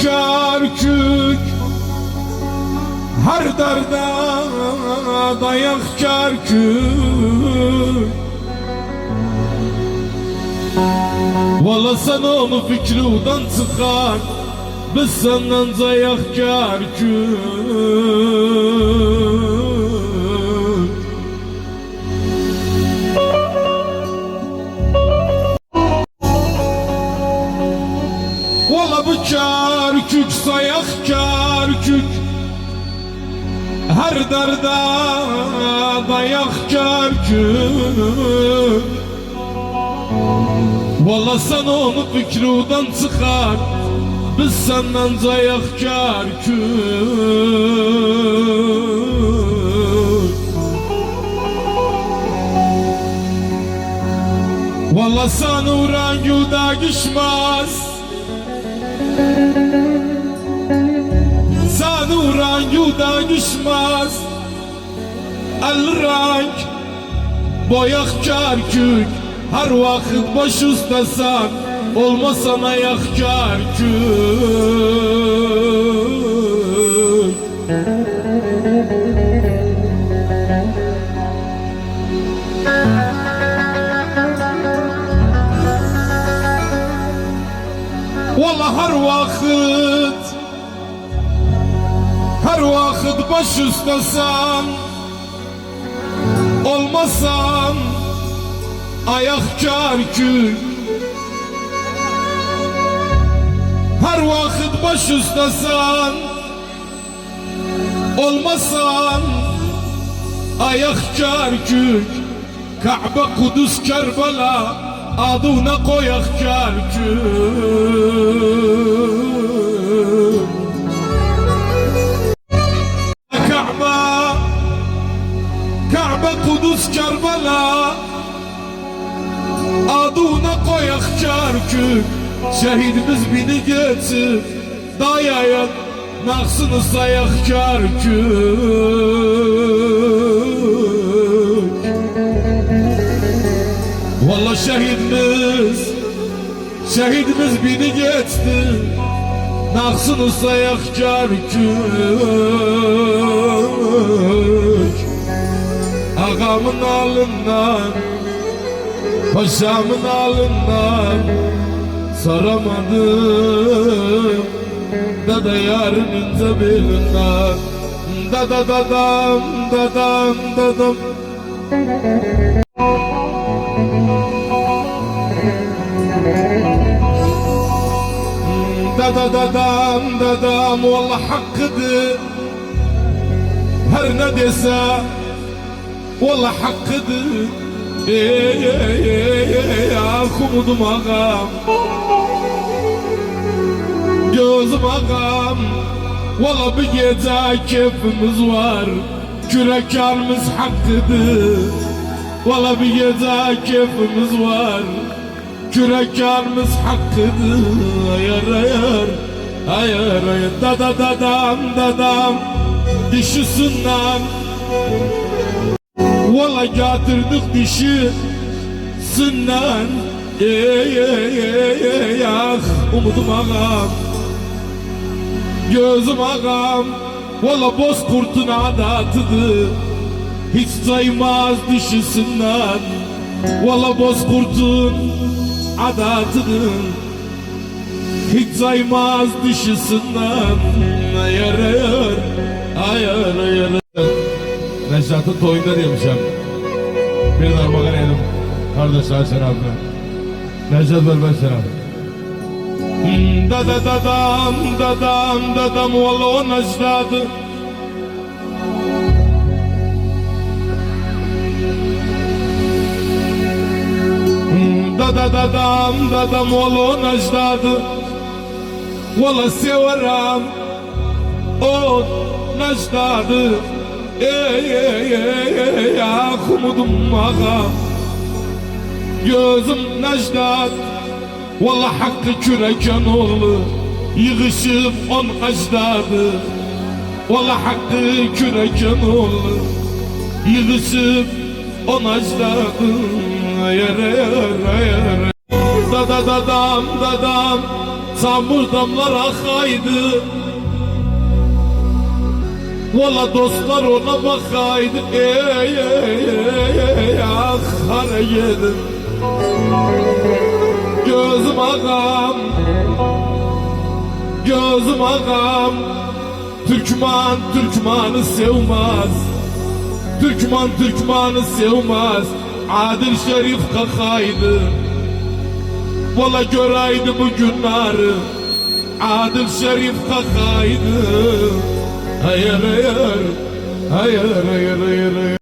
Kerkük her derde dayak Kerkük. Valla sen onu fikrudan çıkar, biz senden dayak Kerkük. Valla bu Kerkük sayak Kerkük, her derde dayak Kerkük. Valla sen onu fikrudan çıkar, biz senden dayak Kerkük. Valla sen uğran yuda geçmez, sen uğran yuda geçmez. El renk boyak Kerkük, her vakit baş üstesen, olmasan ayak Kerkük. Valla her vakit baş üstesen, olmasan ayak Kerkük. Her vakit baş üstesen, olmasan ayak Kerkük. Kabe, Kudüs, Kerbela adına koyak Kerkük. Kabe, Kudüs, Kerbela adına koyak Kerkük. Şehidimiz bini geçip dayayan naksını sayak Kerkük. Valla şehidimiz bini geçti, naksını sayak Kerkük. Ağamın alından, paşamın alından saramadım, dada yarın ince belinden. Dada dadam, dadam, dadam. Dada dadam, dadam, vallahi hakkıdır. Her ne dese vallahi hakkıdır. Umudum ağam, gözüm ağam. Valla bir gece keyfimiz var, kürekarımız hakkıdır. Valla bir gece keyfimiz var, kürekarımız hakkıdır. Ayar ayar, ayar ayar. Dada dadam, dadam, dişisinden valla getirdik dişi sünnen. Ah umudum ağam, gözüm ağam. Valla bozkurtun adatıdır, hiç saymaz dişisinden. Valla bozkurtun adatıdır, hiç saymaz dişisinden. Ayar ayar, ayar ayar. Neşat'ın toyunda diyormuşum. Bir darmakan yedim. Kardeş Ayşen abi. Neşat ver ben sana. Dada dadam, dadam, dadam. Valla o Neşat'ı. Dada dadam, dadam. Valla o Neşat'ı. Valla severim o Neşat'ı. Ah umudum ağam, gözüm Necdet. Valla hakkı küreken oğlu, yığışıp on ecdadı. Valla hakkı küreken oğlu, yığışıp on ecdadı. Ayar ayar ayar. Dada dadam, dadam, çamur damlar akaydı. Valla dostlar ona bakaydı. Ey ah hara yedim. Gözüm ağam, gözüm ağam. Türkman Türkmanı sevmez, Türkman Türkmanı sevmez. Adil Şerif kakaydı. Valla göreydi bu günleri. Adil Şerif kakaydı. Hayır hayır, hayır hayır hayır hayır.